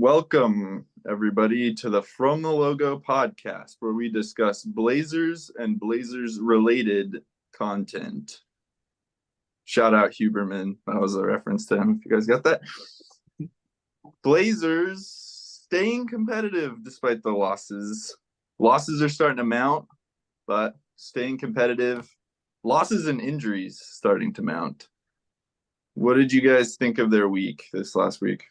Welcome, everybody, to the From the Logo podcast, where we discuss Blazers and Blazers-related content. Shout out Huberman. That was a reference to him, if you guys got that. Blazers staying competitive despite the losses. Losses are starting to mount, but staying competitive. Losses and injuries starting to mount. What did you guys think of their week this last week?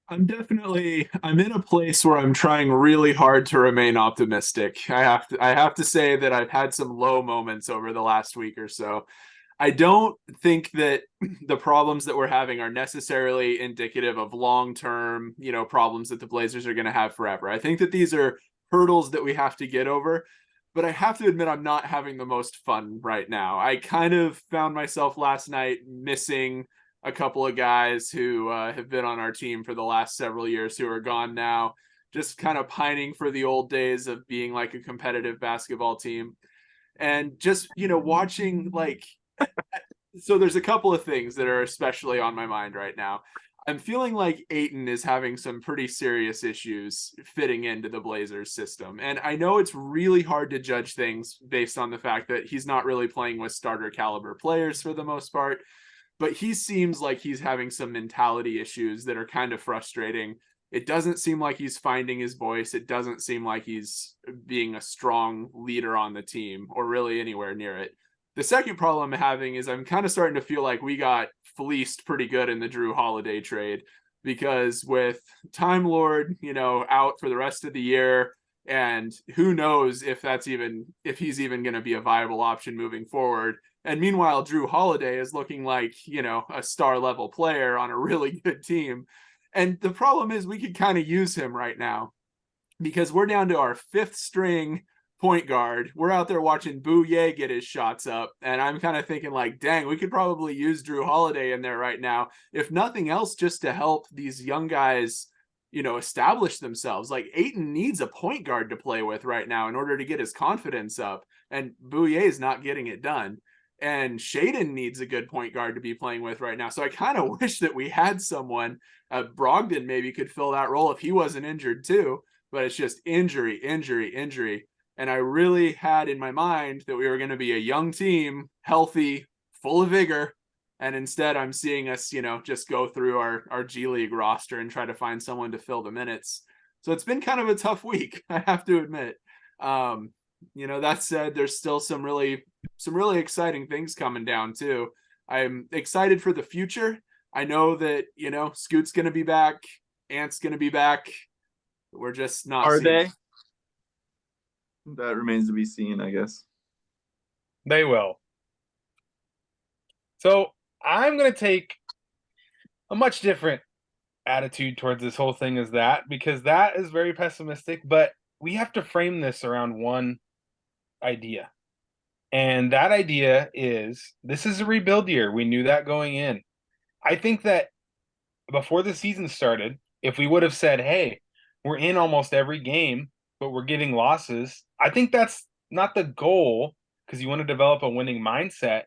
I'm in a place where I'm trying really hard to remain optimistic. I have to say that I've had some low moments over the last week or so. I don't think that the problems that we're having are necessarily indicative of long-term, problems that the Blazers are going to have forever. I think that these are hurdles that we have to get over, but I have to admit I'm not having the most fun right now. I kind of found myself last night missing a couple of guys who have been on our team for the last several years who are gone now, just kind of pining for the old days of being like a competitive basketball team. And just, watching so there's a couple of things that are especially on my mind right now. I'm feeling like Ayton is having some pretty serious issues fitting into the Blazers system. And I know it's really hard to judge things based on the fact that he's not really playing with starter caliber players for the most part, but he seems like he's having some mentality issues that are kind of frustrating. It doesn't seem like he's finding his voice. It doesn't seem like he's being a strong leader on the team or really anywhere near it. The second problem I'm having is I'm kind of starting to feel like we got fleeced pretty good in the Drew Holiday trade, because with Time Lord, out for the rest of the year, and who knows if he's even going to be a viable option moving forward. And meanwhile, Drew Holiday is looking like, a star level player on a really good team. And the problem is we could kind of use him right now because we're down to our fifth string point guard. We're out there watching Bouye get his shots up. And I'm kind of thinking like, dang, we could probably use Drew Holiday in there right now. If nothing else, just to help these young guys, establish themselves. Like Ayton needs a point guard to play with right now in order to get his confidence up. And Bouye is not getting it done. And Shaden needs a good point guard to be playing with right now. So I kind of wish that we had someone, Brogdon maybe could fill that role if he wasn't injured too, but it's just injury, injury, injury. And I really had in my mind that we were going to be a young team, healthy, full of vigor. And instead I'm seeing us, just go through our G League roster and try to find someone to fill the minutes. So it's been kind of a tough week, I have to admit. That said, there's still some really exciting things coming down too. I'm excited for the future. I know that, Scoot's going to be back. Ant's going to be back. We're just not Are seeing they? That remains to be seen, I guess. They will. So I'm going to take a much different attitude towards this whole thing as that, because that is very pessimistic, but we have to frame this around one idea. And that idea is this is a rebuild year. We knew that going in. I think that before the season started, if we would have said, hey, we're in almost every game, but we're getting losses, I think that's not the goal, because you want to develop a winning mindset.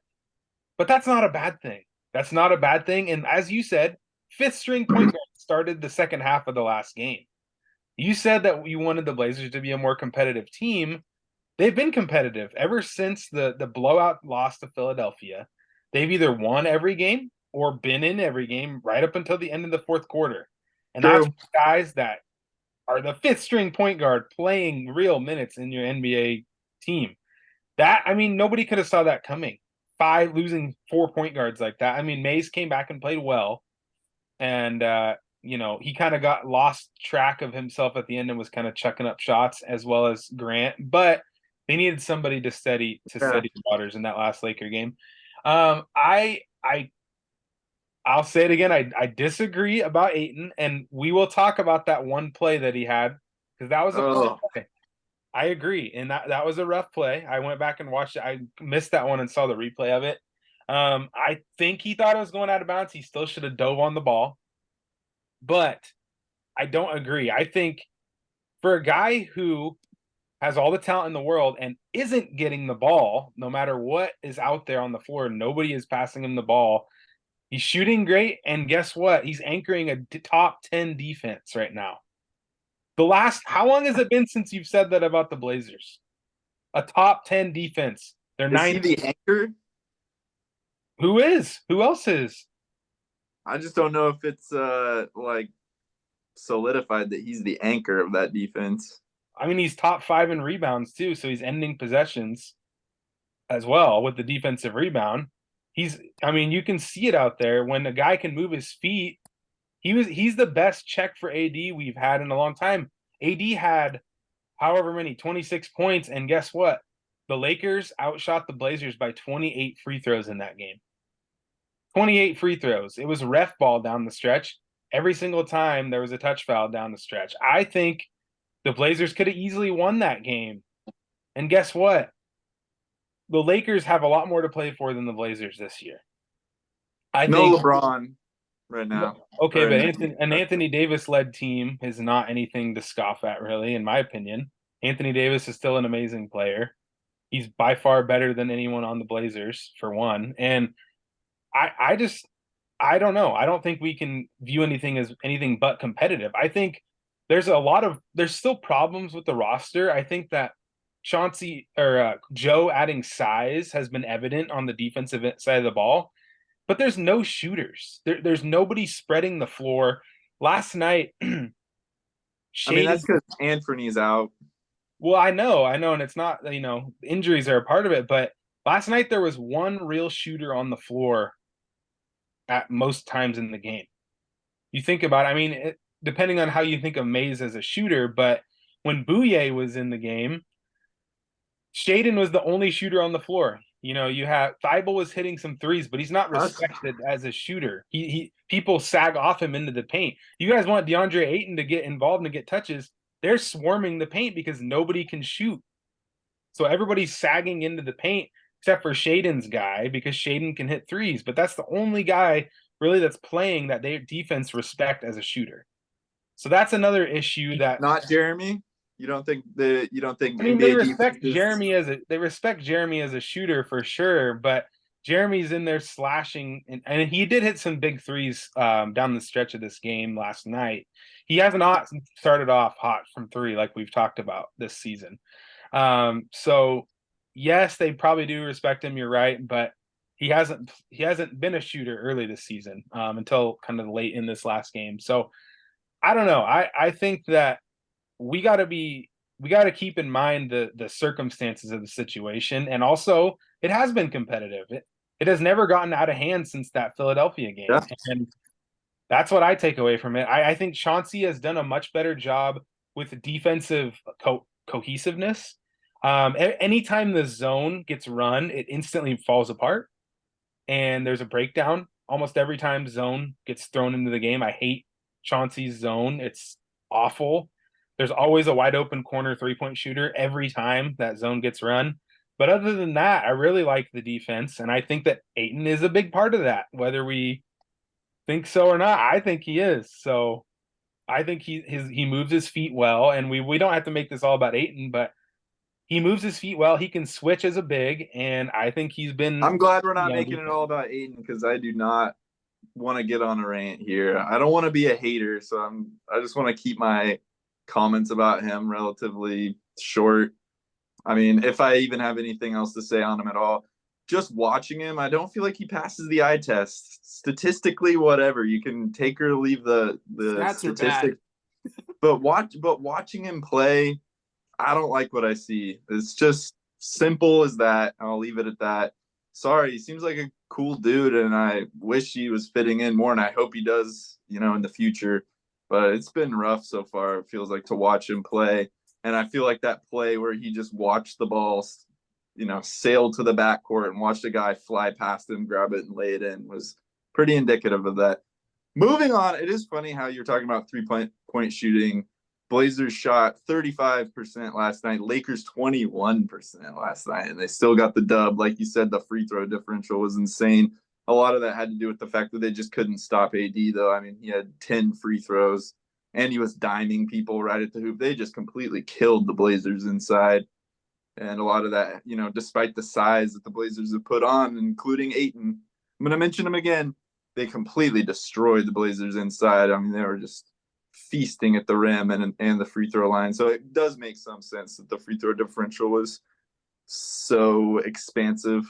But that's not a bad thing. That's not a bad thing. And as you said, fifth string point guard started the second half of the last game. You said that you wanted the Blazers to be a more competitive team. They've been competitive ever since the blowout loss to Philadelphia. They've either won every game or been in every game right up until the end of the fourth quarter. And True. that's guys that are the fifth string point guard playing real minutes in your NBA team. Nobody could have saw that coming. Losing 4 point guards like that. Mays came back and played well. And, he kind of got lost track of himself at the end and was kind of chucking up shots, as well as Grant. But they needed somebody to steady the waters in that last Laker game. I'll say it again. I disagree about Ayton, and we will talk about that one play that he had, because that was a play. I agree, and that was a rough play. I went back and watched it. I missed that one and saw the replay of it. I think he thought it was going out of bounds. He still should have dove on the ball. But I don't agree. I think for a guy who has all the talent in the world and isn't getting the ball, no matter what is out there on the floor, nobody is passing him the ball. He's shooting great, and guess what? He's anchoring a top 10 defense right now. How long has it been since you've said that about the Blazers? A top 10 defense. They're Is he ninth. the anchor? Who is? Who else is? I just don't know if it's like solidified that he's the anchor of that defense. I mean, he's top 5 in rebounds too, so he's ending possessions as well with the defensive rebound. I mean, you can see it out there when a guy can move his feet. He's the best check for AD we've had in a long time. AD had however many, 26 points, and guess what? The Lakers outshot the Blazers by 28 free throws in that game. 28 free throws. It was ref ball down the stretch. Every single time there was a touch foul down the stretch. I think the Blazers could have easily won that game. And guess what? The Lakers have a lot more to play for than the Blazers this year. I No think LeBron right now. Okay, Or but an Anthony Davis-led team is not anything to scoff at, really, in my opinion. Anthony Davis is still an amazing player. He's by far better than anyone on the Blazers, for one. And I don't know. I don't think we can view anything as anything but competitive. I think there's still problems with the roster. I think that Joe adding size has been evident on the defensive side of the ball, but there's no shooters. There's nobody spreading the floor. Last night, I mean, that's because Anthony's out. Well, I know, and it's not, injuries are a part of it, but last night there was one real shooter on the floor at most times in the game. You think about it, I mean, depending on how you think of Mays as a shooter, but when Bouye was in the game, Shaedon was the only shooter on the floor. You have Thibault was hitting some threes, but he's not respected as a shooter. People sag off him into the paint. You guys want DeAndre Ayton to get involved and get touches. They're swarming the paint because nobody can shoot. So everybody's sagging into the paint except for Shaedon's guy because Shaedon can hit threes. But that's the only guy really that's playing that their defense respect as a shooter. So that's another issue that not Jeremy. You don't think I mean, NBA they respect Jeremy as a shooter for sure, but Jeremy's in there slashing, and he did hit some big threes down the stretch of this game last night. He has not started off hot from three like we've talked about this season. So yes, they probably do respect him. You're right, but he hasn't been a shooter early this season until kind of late in this last game. So I don't know. I think that we got to keep in mind the circumstances of the situation, and also it has been competitive. It has never gotten out of hand since that Philadelphia game, and that's what I take away from it. I think Chauncey has done a much better job with defensive cohesiveness. Anytime the zone gets run, it instantly falls apart, and there's a breakdown almost every time zone gets thrown into the game. I hate Chauncey's zone; it's awful. There's always a wide open corner 3-point shooter every time that zone gets run. But other than that, I really like the defense. And I think that Ayton is a big part of that, whether we think so or not. I think he is. So I think he moves his feet well. And we don't have to make this all about Ayton, but he moves his feet well. He can switch as a big. And I think he's been. I'm glad we're not making it all about Ayton because I do not want to get on a rant here. I don't want to be a hater. So I just want to keep my comments about him relatively short. I mean, if I even have anything else to say on him at all, just watching him, I don't feel like he passes the eye test. Statistically, whatever, you can take or leave the statistics. But watching him play, I don't like what I see. It's just simple as that. I'll leave it at that. Sorry, he seems like a cool dude, and I wish he was fitting in more, and I hope he does, in the future. But it's been rough so far, it feels like, to watch him play. And I feel like that play where he just watched the ball, sail to the backcourt and watched a guy fly past him, grab it, and lay it in was pretty indicative of that. Moving on, it is funny how you're talking about three-point shooting. Blazers shot 35% last night. Lakers 21% last night, and they still got the dub. Like you said, the free throw differential was insane. A lot of that had to do with the fact that they just couldn't stop AD, though. I mean, he had 10 free throws, and he was diming people right at the hoop. They just completely killed the Blazers inside. And a lot of that, despite the size that the Blazers have put on, including Ayton. I'm going to mention him again. they completely destroyed the Blazers inside. I mean, they were just feasting at the rim and the free throw line. So it does make some sense that the free throw differential was so expansive.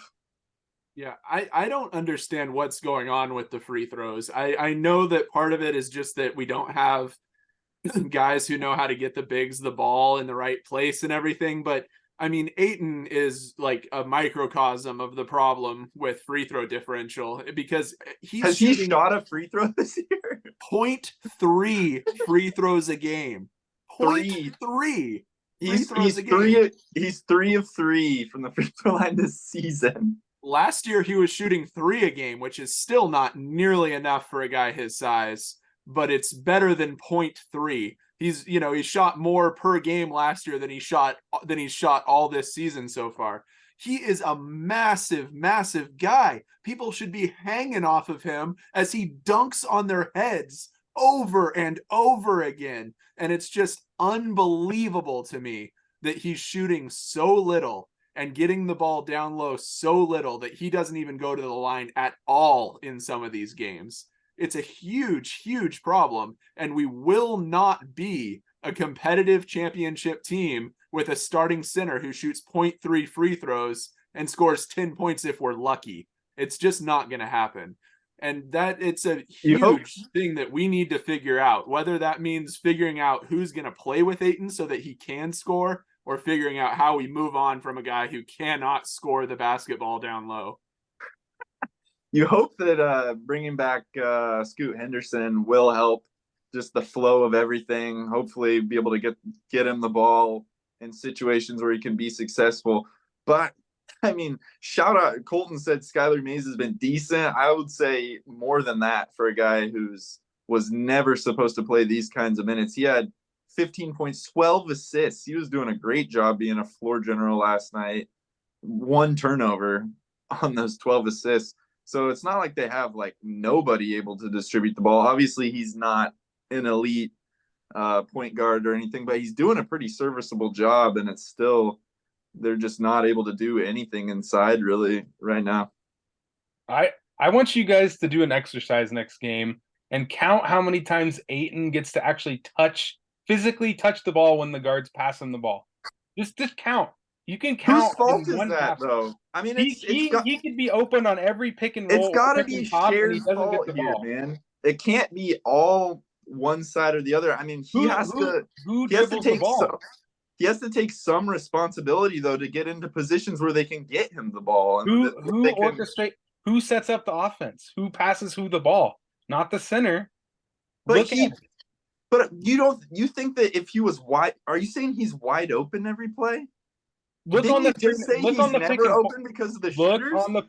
Yeah, I don't understand what's going on with the free throws. I know that part of it is just that we don't have guys who know how to get the bigs the ball in the right place and everything. But I mean, Ayton is like a microcosm of the problem with free throw differential because Has he shot a free throw this year? 0.3 free throws a game. 0.3 free throws a game. He's 3 of 3 from the free throw line this season. Last year, he was shooting 3 a game, which is still not nearly enough for a guy his size, but it's better than 0.3. He shot more per game last year than he's shot all this season so far. He is a massive, massive guy. People should be hanging off of him as he dunks on their heads over and over again. And it's just unbelievable to me that he's shooting so little and getting the ball down low so little that he doesn't even go to the line at all in some of these games. It's a huge, huge problem, and we will not be a competitive championship team with a starting center who shoots 0.3 free throws and scores 10 points if we're lucky. It's just not going to happen. And that it's a huge thing that we need to figure out, whether that means figuring out who's going to play with Ayton so that he can score, or figuring out how we move on from a guy who cannot score the basketball down low. You hope that bringing back Scoot Henderson will help just the flow of everything. Hopefully be able to get him the ball in situations where he can be successful. But, I mean, shout out. Colton said Skylar Mays has been decent. I would say more than that for a guy was never supposed to play these kinds of minutes. He had 15 points, 12 assists. He was doing a great job being a floor general last night. 1 turnover on those 12 assists. So it's not like they have like nobody able to distribute the ball. Obviously, he's not an elite point guard or anything, but he's doing a pretty serviceable job. And it's still, they're just not able to do anything inside really right now. I want you guys to do an exercise next game and count how many times Ayton gets to actually physically touch the ball when the guard's passing the ball. Just count. You can count. Whose fault is that, though? I mean, he could be open on every pick and roll. It's got to be shared fault here, man. It can't be all one side or the other. I mean, he has to take some responsibility, though, to get into positions where they can get him the ball. And who sets up the offense? Who passes who the ball? Not the center. But you think that if he was wide, are you saying he's wide open every play? Look on the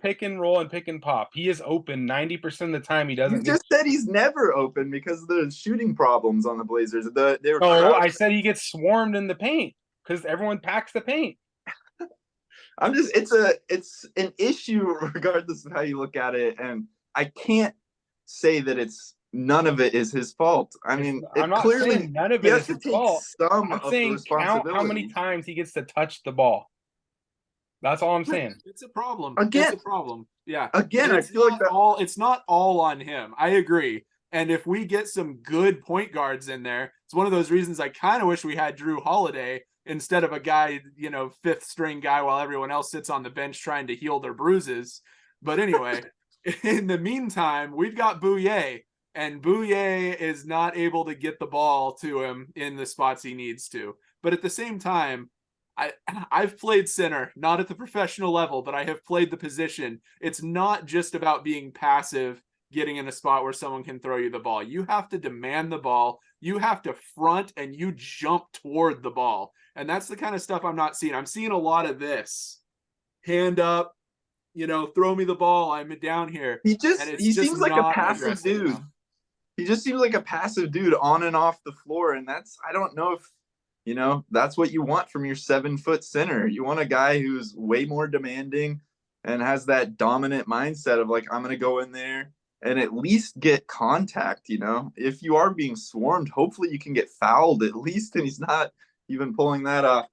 pick and roll and pick and pop. He is open 90% of the time. He doesn't. You just said he's never open because of the shooting problems on the Blazers. I said he gets swarmed in the paint because everyone packs the paint. It's an issue regardless of how you look at it, and I can't say that none of it is his fault. I mean, I'm not saying none of it is his fault. I'm saying count how many times he gets to touch the ball. That's all I'm saying. It's a problem. Again, it's a problem. Yeah. Again, I feel like it's not all on him. I agree. And if we get some good point guards in there, it's one of those reasons I kind of wish we had Drew Holiday instead of a guy, 5th string guy while everyone else sits on the bench trying to heal their bruises. But anyway, in the meantime, we've got Bouye. And Bouye is not able to get the ball to him in the spots he needs to. But at the same time, I've played center, not at the professional level, but I have played the position. It's not just about being passive, getting in a spot where someone can throw you the ball. You have to demand the ball. You have to front and you jump toward the ball. And that's the kind of stuff I'm not seeing. I'm seeing a lot of this. Hand up, throw me the ball. I'm down here. He seems like a passive dude. Enough. He just seems like a passive dude on and off the floor. And I don't know if, that's what you want from your 7-foot center. You want a guy who's way more demanding and has that dominant mindset of like, I'm going to go in there and at least get contact. If you are being swarmed, hopefully you can get fouled at least. And he's not even pulling that off.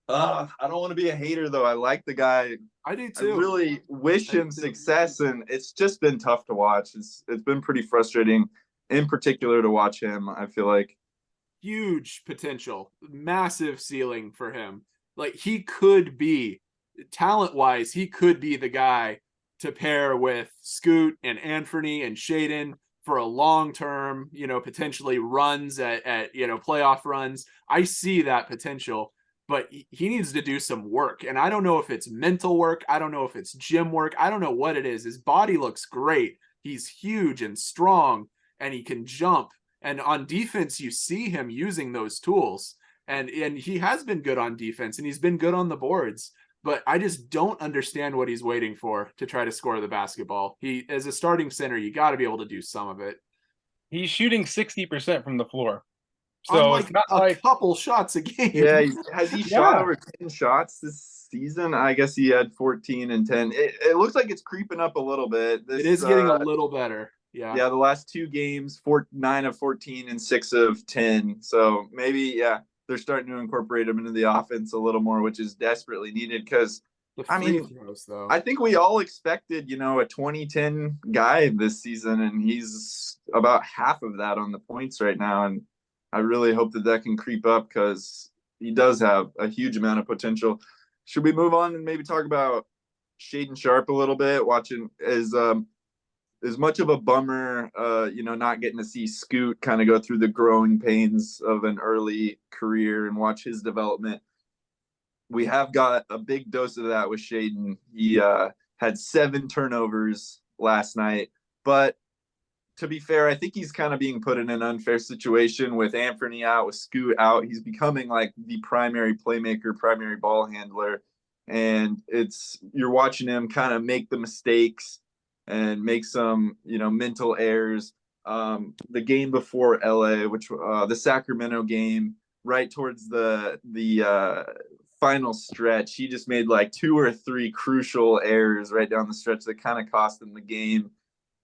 I don't want to be a hater though. I like the guy. I do I too. really wish him success, and it's just been tough to watch. It's been pretty frustrating, in particular to watch him. I feel like Huge potential, massive ceiling for him. Like he could be, talent wise, he could be the guy to pair with Scoot and Anthony and Shaden for a long term, potentially runs at playoff runs. I see that potential, but he needs to do some work. And I don't know if it's mental work. I don't know if it's gym work. I don't know what it is. His body looks great. He's huge and strong and he can jump. And on defense, you see him using those tools. And he has been good on defense and he's been good on the boards. But I just don't understand what he's waiting for to try to score the basketball. He, as a starting center, you got to be able to do some of it. He's shooting 60% from the floor. So it's not a couple shots a game. Yeah, has he shot over 10 shots this season? I guess he had 14 and 10. It looks like it's creeping up a little bit. It is getting a little better. Yeah. Yeah, the last 2 games, 9 of 14 and 6 of 10. So maybe, they're starting to incorporate him into the offense a little more, which is desperately needed because, throws, though. I think we all expected, a 2010 guy this season, and he's about half of that on the points right now. And I really hope that can creep up because he does have a huge amount of potential. Should we move on and maybe talk about Shaden Sharp a little bit? Watching as much of a bummer, not getting to see Scoot kind of go through the growing pains of an early career and watch his development. We have got a big dose of that with Shaden. He had 7 turnovers last night, but to be fair, I think he's kind of being put in an unfair situation with Anthony out, with Scoot out. He's becoming like the primary playmaker, primary ball handler. And you're watching him kind of make the mistakes and make some, mental errors. The game before LA, which the Sacramento game, right towards the final stretch, he just made like 2 or 3 crucial errors right down the stretch that kind of cost him the game.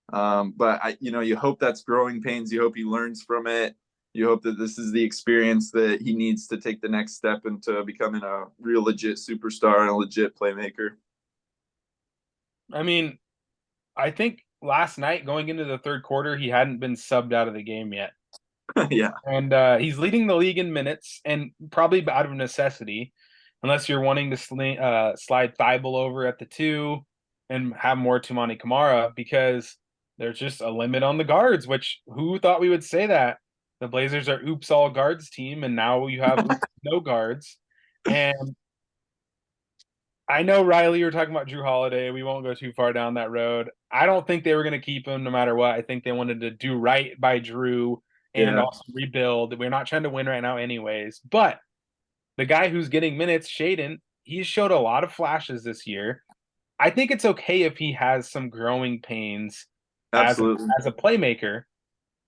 But you hope that's growing pains. You hope he learns from it. You hope that this is the experience that he needs to take the next step into becoming a real legit superstar and a legit playmaker. I mean, I think last night going into the third quarter, he hadn't been subbed out of the game yet. Yeah. And he's leading the league in minutes, and probably out of necessity, unless you're wanting to slide Thibault over at the 2 and have more Toumani Camara, because there's just a limit on the guards, which who thought we would say that? The Blazers are oops all guards team, and now you have no guards. And I know, Riley, you're talking about Drew Holiday. We won't go too far down that road. I don't think they were going to keep him no matter what. I think they wanted to do right by Drew and also rebuild. We're not trying to win right now anyways. But the guy who's getting minutes, Shaden, he's showed a lot of flashes this year. I think it's okay if he has some growing pains as a playmaker.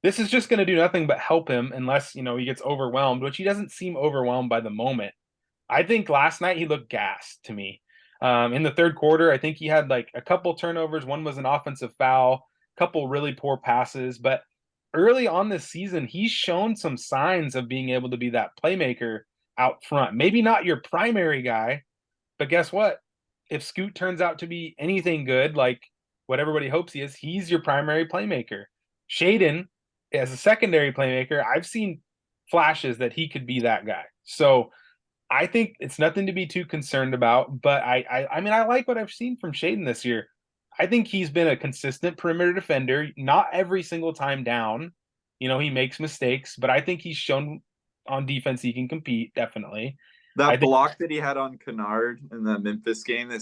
This is just going to do nothing but help him unless, he gets overwhelmed, which he doesn't seem overwhelmed by the moment. I think last night he looked gassed to me. In the third quarter, I think he had like a couple turnovers. One was an offensive foul, a couple really poor passes. But early on this season, he's shown some signs of being able to be that playmaker out front. Maybe not your primary guy, but guess what? If Scoot turns out to be anything good, like what everybody hopes he is, he's your primary playmaker. Shaden, as a secondary playmaker, I've seen flashes that he could be that guy. So I think it's nothing to be too concerned about, but I like what I've seen from Shaden this year. I think he's been a consistent perimeter defender, not every single time down. He makes mistakes, but I think he's shown on defense he can compete, definitely. That block that he had on Kennard in the Memphis game that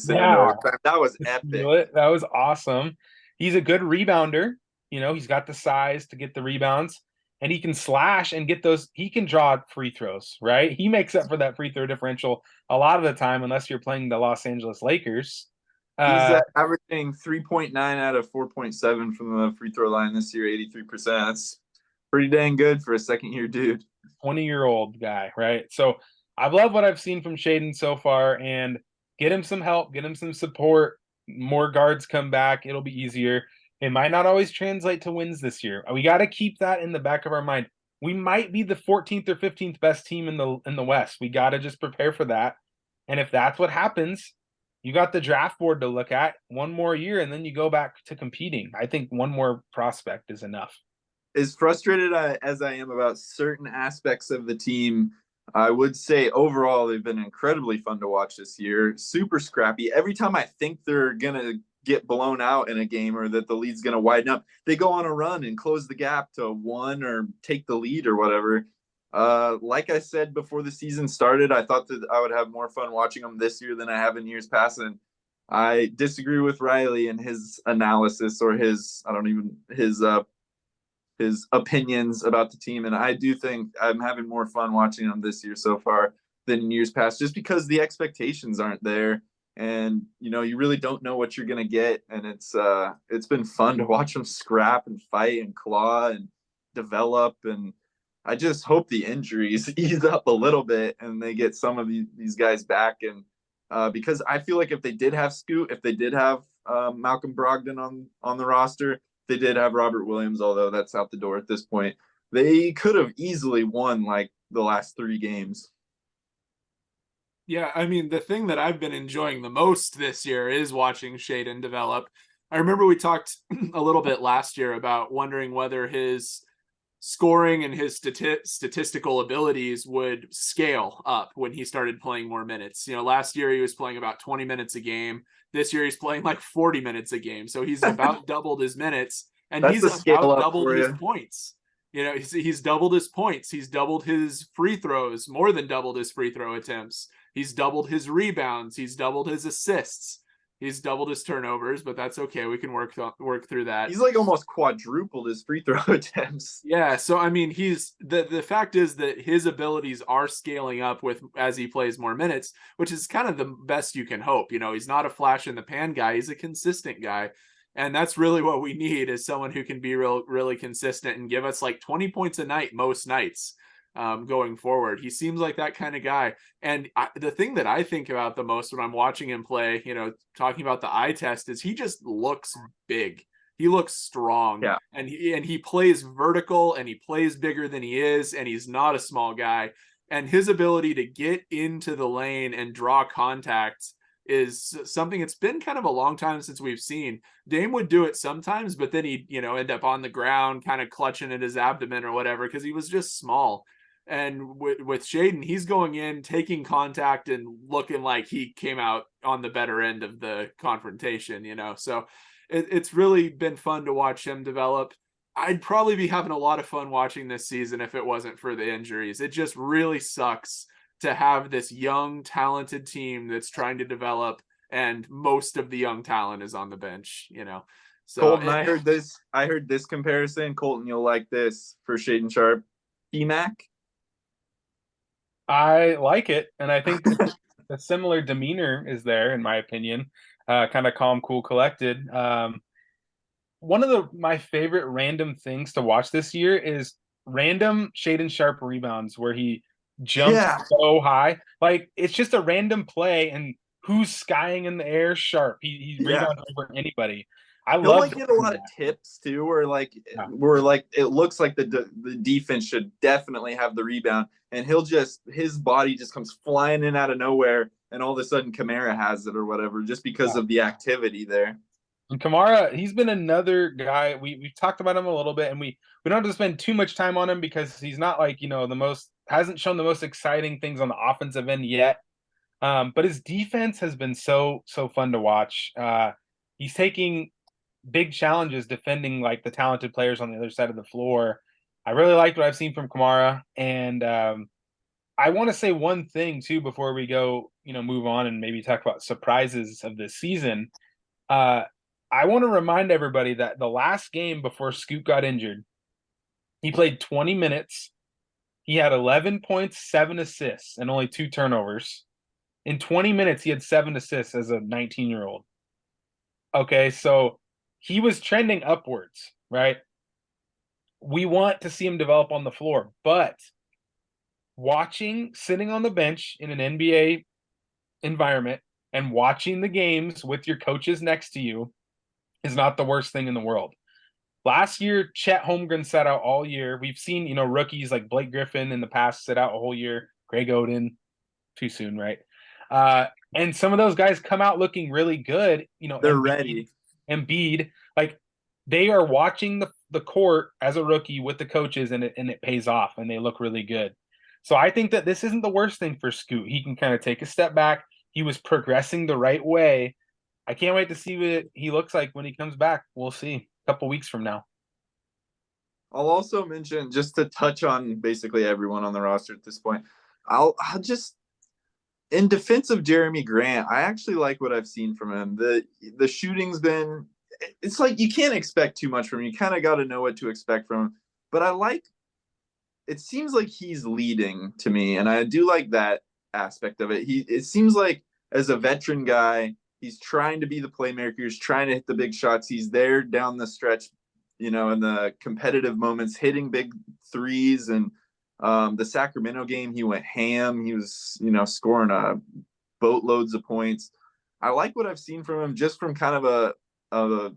was epic. That was awesome. He's a good rebounder. He's got the size to get the rebounds, and he can slash and get those. He can draw free throws, right? He makes up for that free throw differential a lot of the time, unless you're playing the Los Angeles Lakers. He's averaging 3.9 out of 4.7 from the free throw line this year, 83%. That's pretty dang good for a second-year dude. 20-year-old guy, right? So I've loved what I've seen from Shaden so far, and get him some help, get him some support. More guards come back. It'll be easier. It might not always translate to wins this year. We got to keep that in the back of our mind. We might be the 14th or 15th best team in the West. We got to just prepare for that. And if that's what happens, you got the draft board to look at one more year, and then you go back to competing. I think one more prospect is enough. As frustrated as I am about certain aspects of the team, I would say overall they've been incredibly fun to watch this year. Super scrappy. Every time I think they're gonna get blown out in a game or that the lead's gonna widen up, they go on a run and close the gap to one or take the lead or whatever. Like I said before the season started, I thought that I would have more fun watching them this year than I have in years past, and I disagree with Riley and his analysis or his opinions about the team. And I do think I'm having more fun watching them this year so far than in years past, just because the expectations aren't there. And you really don't know what you're gonna get. And it's been fun to watch them scrap and fight and claw and develop. And I just hope the injuries ease up a little bit and they get some of these guys back. And because I feel like if they did have Scoot, if they did have Malcolm Brogdon on the roster, they did have Robert Williams, although that's out the door at this point. They could have easily won like the last 3 games. Yeah, I mean, the thing that I've been enjoying the most this year is watching Shaedon develop. I remember we talked a little bit last year about wondering whether his scoring and his statistical abilities would scale up when he started playing more minutes. Last year he was playing about 20 minutes a game. This year he's playing like 40 minutes a game. So he's about doubled his minutes, and That's he's a scale about up doubled for his you. points. He's doubled his points. He's doubled his free throws, more than doubled his free throw attempts. He's doubled his rebounds. He's doubled his assists. He's doubled his turnovers, but that's okay. We can work through that. He's like almost quadrupled his free throw attempts. Yeah, so I mean, he's the fact is that his abilities are scaling up with as he plays more minutes, which is kind of the best you can hope. He's not a flash in the pan guy; he's a consistent guy, and that's really what we need is someone who can be really consistent and give us like 20 points a night most nights. Going forward, he seems like that kind of guy. And the thing that I think about the most when I'm watching him play, talking about the eye test, is he just looks big. He looks strong. Yeah. And he plays vertical, and he plays bigger than he is, and he's not a small guy. And his ability to get into the lane and draw contact is something it's been kind of a long time since we've seen. Dame would do it sometimes, but then he'd, end up on the ground kind of clutching at his abdomen or whatever because he was just small. And with Shaedon, he's going in, taking contact, and looking like he came out on the better end of the confrontation, So it's really been fun to watch him develop. I'd probably be having a lot of fun watching this season if it wasn't for the injuries. It just really sucks to have this young, talented team that's trying to develop, and most of the young talent is on the bench, So Colton, I heard this comparison. Colton, you'll like this for Shaedon Sharpe. T-Mac. I like it, and I think a similar demeanor is there, in my opinion. Kind of calm, cool, collected. One of my favorite random things to watch this year is random Shaedon Sharpe rebounds where he jumps so high. Like, it's just a random play, and who's skying in the air? Sharpe. He rebounds over anybody. He'll like get a lot of tips too, where it looks like the defense should definitely have the rebound, and his body just comes flying in out of nowhere, and all of a sudden Kamara has it or whatever, just because of the activity there. And Kamara, he's been another guy. We've talked about him a little bit, and we don't have to spend too much time on him because he's not like hasn't shown the most exciting things on the offensive end yet. But his defense has been so fun to watch. He's taking big challenges defending like the talented players on the other side of the floor. I really like what I've seen from Kamara, and I want to say one thing too before we go, move on and maybe talk about surprises of this season. I want to remind everybody that the last game before Scoot got injured, he played 20 minutes. He had 11 points, 7 assists, and only 2 turnovers. In 20 minutes, he had 7 assists as a 19-year-old. Okay, so he was trending upwards, right? We want to see him develop on the floor, but sitting on the bench in an NBA environment and watching the games with your coaches next to you is not the worst thing in the world. Last year, Chet Holmgren sat out all year. We've seen, rookies like Blake Griffin in the past sit out a whole year. Greg Oden, too soon, right? And some of those guys come out looking really good. They're ready. Embiid, like they are watching the court as a rookie with the coaches, and it pays off, and they look really good. So I think that this isn't the worst thing for Scoot. He can kind of take a step back. He was progressing the right way. I can't wait to see what he looks like when he comes back. We'll see a couple weeks from now. I'll also mention, just to touch on basically everyone on the roster at this point, I'll just, in defense of Jeremy Grant, I actually like what I've seen from him. The shooting's been, it's like you can't expect too much from him. You kind of got to know what to expect from him. But it seems like he's leading to me, and I do like that aspect of it. It seems like as a veteran guy, he's trying to be the playmaker. He's trying to hit the big shots. He's there down the stretch, in the competitive moments, hitting big threes. And the Sacramento game, he went ham. He was, scoring boatloads of points. I like what I've seen from him, just from kind of a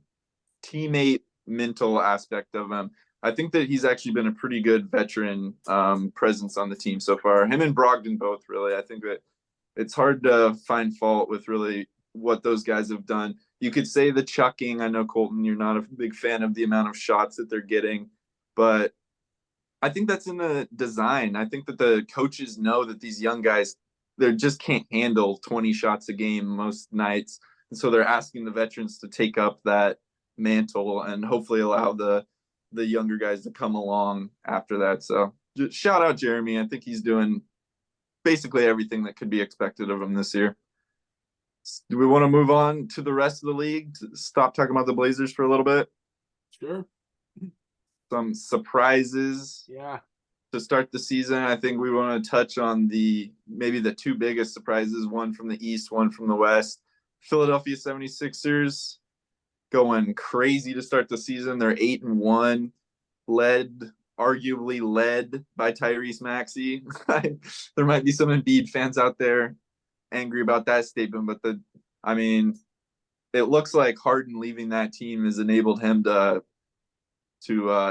teammate mental aspect of him. I think that he's actually been a pretty good veteran presence on the team so far. Him and Brogdon both, really. I think that it's hard to find fault with really what those guys have done. You could say the chucking. I know, Colton, you're not a big fan of the amount of shots that they're getting, but I think that's in the design. I think that the coaches know that these young guys, they just can't handle 20 shots a game most nights. And so they're asking the veterans to take up that mantle and hopefully allow the younger guys to come along after that. So just shout out Jeremy. I think he's doing basically everything that could be expected of him this year. Do we want to move on to the rest of the league? To stop talking about the Blazers for a little bit? Sure. Some surprises. Yeah. To start the season, I think we want to touch on maybe the two biggest surprises, one from the East, one from the West. Philadelphia 76ers going crazy to start the season. They're 8-1, arguably led by Tyrese Maxey. There might be some Embiid fans out there angry about that statement, but it looks like Harden leaving that team has enabled him to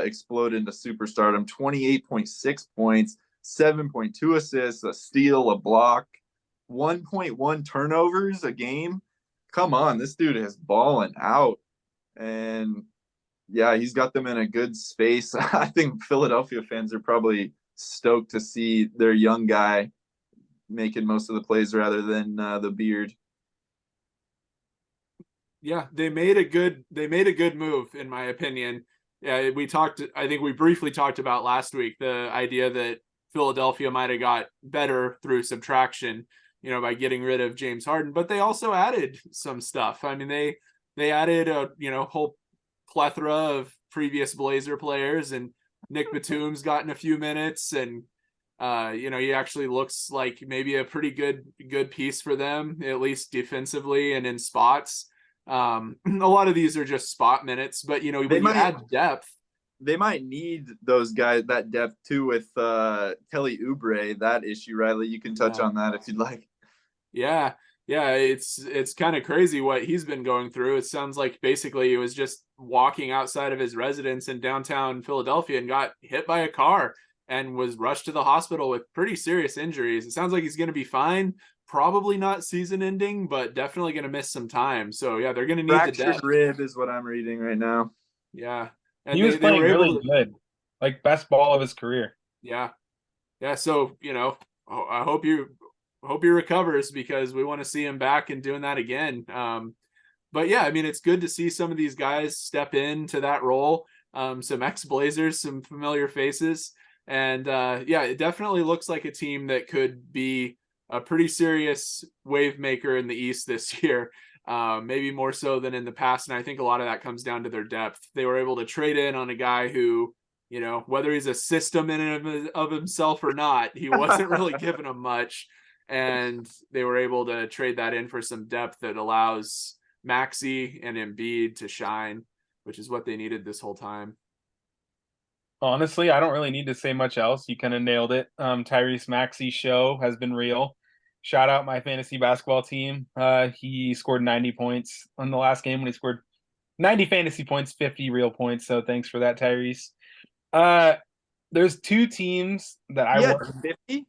explode into superstardom. 28.6 points, 7.2 assists, a steal, a block, 1.1 turnovers a game. Come on, this dude is balling out. And yeah, he's got them in a good space. I think Philadelphia fans are probably stoked to see their young guy making most of the plays rather than the beard. Yeah, they made a good move, in my opinion. Yeah, I think we briefly talked about last week the idea that Philadelphia might have got better through subtraction, by getting rid of James Harden, but they also added some stuff. I mean, they added a whole plethora of previous Blazer players, and Nick Batum's gotten a few minutes, and he actually looks like maybe a pretty good piece for them, at least defensively and in spots. A lot of these are just spot minutes, but when you add depth, they might need those guys, that depth too, with Kelly Oubre, that issue. Riley, you can touch on that if you'd like. Yeah, it's kind of crazy what he's been going through. It sounds like basically he was just walking outside of his residence in downtown Philadelphia and got hit by a car and was rushed to the hospital with pretty serious injuries. It sounds like he's going to be fine. Probably not season ending, but definitely going to miss some time. So yeah, they're going to need the depth. Fractured rib is what I'm reading right now. Yeah. And he was playing really good, like best ball of his career. Yeah. So, I hope he recovers, because we want to see him back and doing that again. But yeah, it's good to see some of these guys step into that role. Some ex-Blazers, some familiar faces. And it definitely looks like a team that could be a pretty serious wave maker in the East this year, maybe more so than in the past. And I think a lot of that comes down to their depth. They were able to trade in on a guy who, whether he's a system in and of himself or not, he wasn't really giving them much. And they were able to trade that in for some depth that allows Maxey and Embiid to shine, which is what they needed this whole time. Honestly, I don't really need to say much else. You kind of nailed it. Tyrese Maxey's show has been real. Shout out my fantasy basketball team. He scored 90 points on the last game when he scored 90 fantasy points, 50 real points. So thanks for that, Tyrese. There's two teams that I want. 50?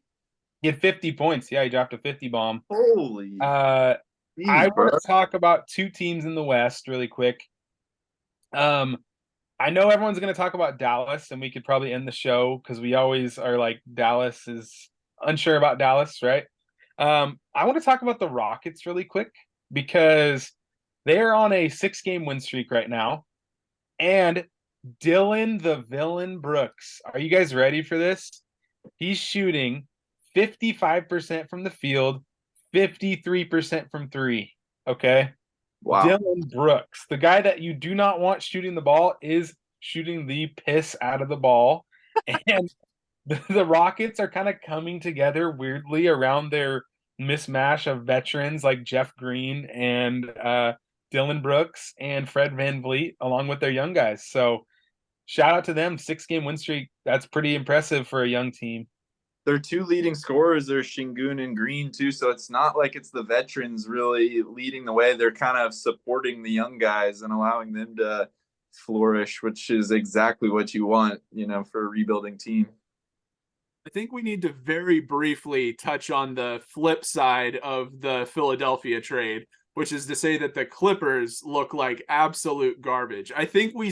He had 50 points. Yeah, he dropped a 50 bomb. Holy, Uh, I jeez, bro. want to talk about two teams in the West really quick. I know everyone's going to talk about Dallas, and we could probably end the show because we always are like Dallas is unsure about Dallas, right? I want to talk about the Rockets really quick because they're on a 6-game win streak right now, and Dylan the Villain Brooks. Are you guys ready for this? He's shooting 55% from the field, 53% from three. Okay. Wow. Dylan Brooks, the guy that you do not want shooting the ball, is shooting the piss out of the ball. And the Rockets are kind of coming together weirdly around their mismatch of veterans like Jeff Green and Dylan Brooks and Fred VanVleet, along with their young guys. So shout out to them. 6-game win streak. That's pretty impressive for a young team. Their two leading scorers are Shingun and Green too, so it's not like it's the veterans really leading the way. They're kind of supporting the young guys and allowing them to flourish, which is exactly what you want, for a rebuilding team. I think we need to very briefly touch on the flip side of the Philadelphia trade, which is to say that the Clippers look like absolute garbage. I think we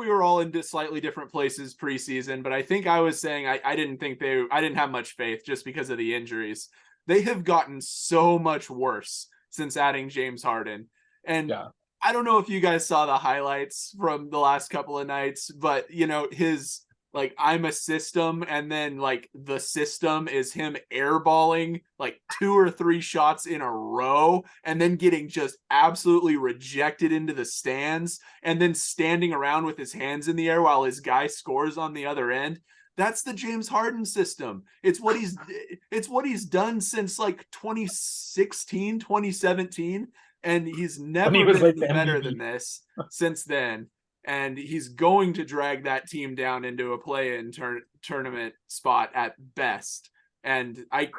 were all in slightly different places preseason, but I think I was saying I didn't have much faith just because of the injuries. They have gotten so much worse since adding James Harden. And yeah. I don't know if you guys saw the highlights from the last couple of nights, but his I'm a system, and then the system is him airballing 2 or 3 shots in a row and then getting just absolutely rejected into the stands and then standing around with his hands in the air while his guy scores on the other end. That's the James Harden system. It's what he's done since 2016, 2017, and he's never been better than this since then. And he's going to drag that team down into a play-in tournament spot at best. And I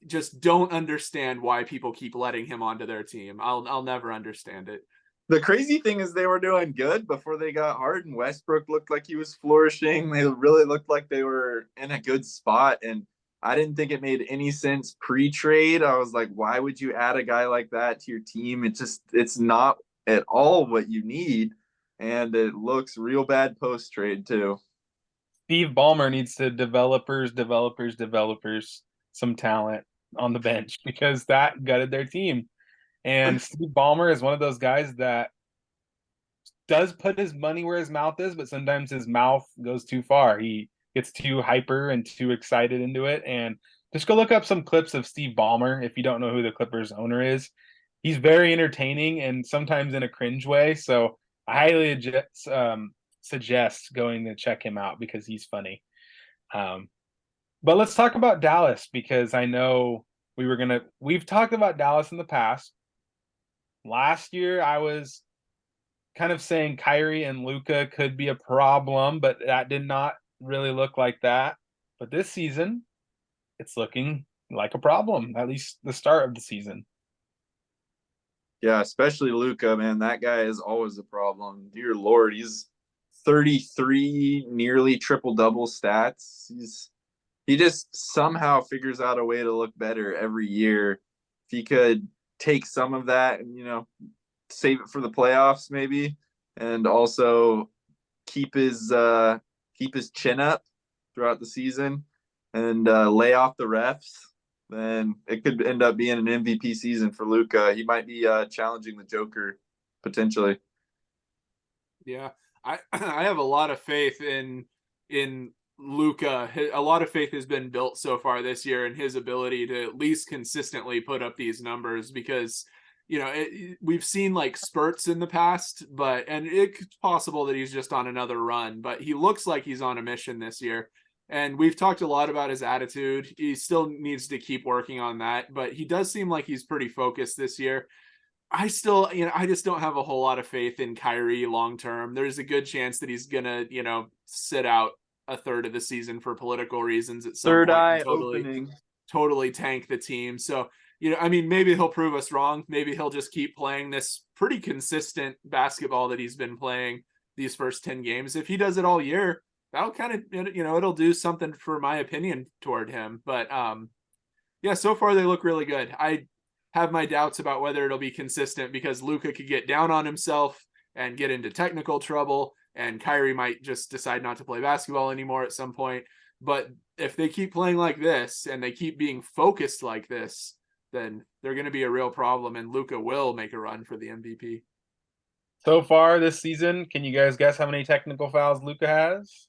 just don't understand why people keep letting him onto their team. I'll never understand it. The crazy thing is they were doing good before they got Harden. Westbrook looked like he was flourishing. They really looked like they were in a good spot. And I didn't think it made any sense pre-trade. I was like, why would you add a guy like that to your team? It's not at all what you need. And it looks real bad post-trade too. Steve Ballmer needs to developers some talent on the bench because that gutted their team. And Steve Ballmer is one of those guys that does put his money where his mouth is, but sometimes his mouth goes too far. He gets too hyper and too excited into it. And just go look up some clips of Steve Ballmer if you don't know who the Clippers owner is. He's very entertaining and sometimes in a cringe way. So I highly suggest going to check him out because he's funny. But let's talk about Dallas because I know we've talked about Dallas in the past. Last year, I was kind of saying Kyrie and Luka could be a problem, but that did not really look like that. But this season, it's looking like a problem, at least the start of the season. Yeah, especially Luka, man. That guy is always a problem. Dear Lord, he's 33, nearly triple-double stats. He just somehow figures out a way to look better every year. If he could take some of that and, save it for the playoffs maybe, and also keep his chin up throughout the season and lay off the refs, then it could end up being an MVP season for Luka. He might be challenging the Joker potentially. Yeah, I have a lot of faith in Luka. A lot of faith has been built so far this year in his ability to at least consistently put up these numbers because we've seen spurts in the past, and it's possible that he's just on another run, but he looks like he's on a mission this year. And we've talked a lot about his attitude. He still needs to keep working on that, but he does seem like he's pretty focused this year. I just don't have a whole lot of faith in Kyrie long term. There's a good chance that he's gonna, sit out a third of the season for political reasons at some Third point eye and totally tank the team. So, maybe he'll prove us wrong. Maybe he'll just keep playing this pretty consistent basketball that he's been playing these first 10 games. If he does it all year, that'll kind of, it'll do something for my opinion toward him. But yeah, so far they look really good. I have my doubts about whether it'll be consistent because Luka could get down on himself and get into technical trouble, and Kyrie might just decide not to play basketball anymore at some point. But if they keep playing like this and they keep being focused like this, then they're going to be a real problem, and Luka will make a run for the MVP. So far this season, can you guys guess how many technical fouls Luka has?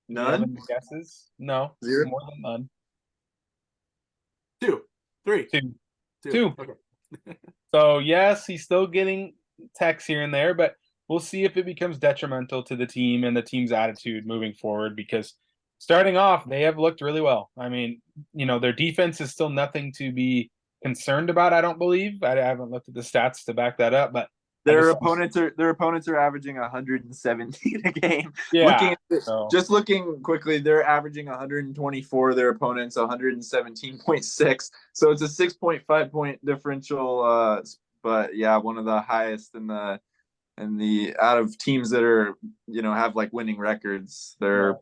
Do you have None. any guesses? No. 0. More than none. 2, 3, Two. 2. Okay. So yes, he's still getting techs here and there, but we'll see if it becomes detrimental to the team and the team's attitude moving forward, because starting off, they have looked really well. I mean, their defense is still nothing to be concerned about, I don't believe. I haven't looked at the stats to back that up, but Their opponents are averaging 117 a game. yeah. Looking quickly, they're averaging 124. Their opponents 117.6. So it's a 6.5 point differential. But yeah, one of the highest in the out of teams that are have like winning records. They're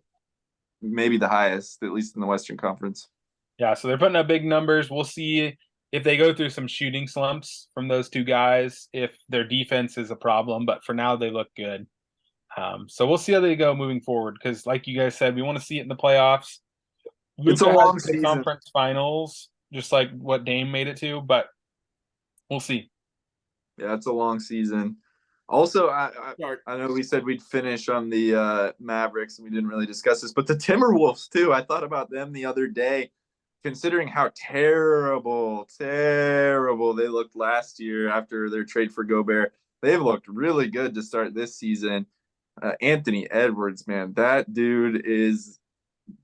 maybe the highest, at least in the Western Conference. Yeah, so they're putting up big numbers. We'll see if they go through some shooting slumps from those two guys, if their defense is a problem. But for now, they look good. So we'll see how they go moving forward, because like you guys said, we want to see it in the playoffs. It's a long season. Conference finals, just like what Dame made it to, but we'll see. Yeah, it's a long season. Also, I know we said we'd finish on the Mavericks, and we didn't really discuss this, but the Timberwolves too. I thought about them the other day, considering how terrible they looked last year after their trade for Gobert. They've looked really good to start this season. Anthony Edwards, man, that dude is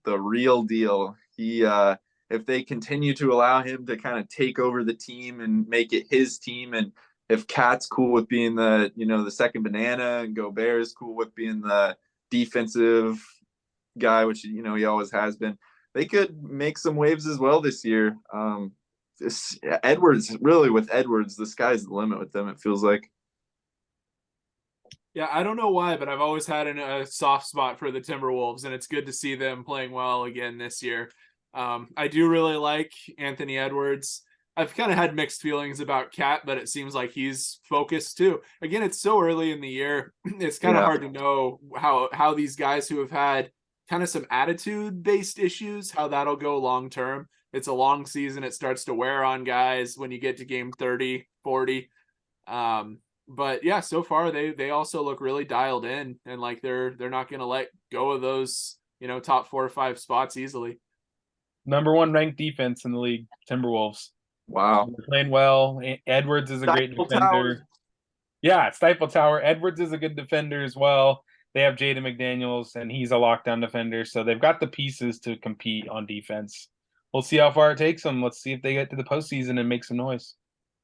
the real deal. He, if they continue to allow him to kind of take over the team and make it his team, and if Cat's cool with being the second banana, and Gobert is cool with being the defensive guy, which he always has been, they could make some waves as well this year. Edwards, the sky's the limit with them, it feels like. Yeah, I don't know why, but I've always had a soft spot for the Timberwolves, and it's good to see them playing well again this year. I do really like Anthony Edwards. I've kind of had mixed feelings about Cat, but it seems like he's focused too. Again, it's so early in the year. It's kind of hard to know how these guys who have had kind of some attitude-based issues, how that'll go long-term. It's a long season. It starts to wear on guys when you get to game 30, 40. But yeah, so far they also look really dialed in, and like they're not going to let go of those, top 4 or 5 spots easily. Number 1 ranked defense in the league, Timberwolves. Wow. They're playing well. Edwards is a great defender. Tower. Yeah, Stifle Tower. Edwards is a good defender as well. They have Jaden McDaniels, and he's a lockdown defender. So they've got the pieces to compete on defense. We'll see how far it takes them. Let's see if they get to the postseason and make some noise.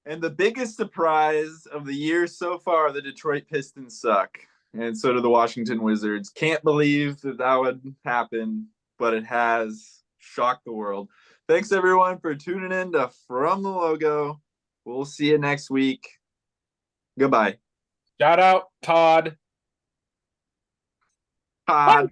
And the biggest surprise of the year so far, the Detroit Pistons suck. And so do the Washington Wizards. Can't believe that would happen, but it has shocked the world. Thanks, everyone, for tuning in to From the Logo. We'll see you next week. Goodbye. Shout out, Todd. Todd.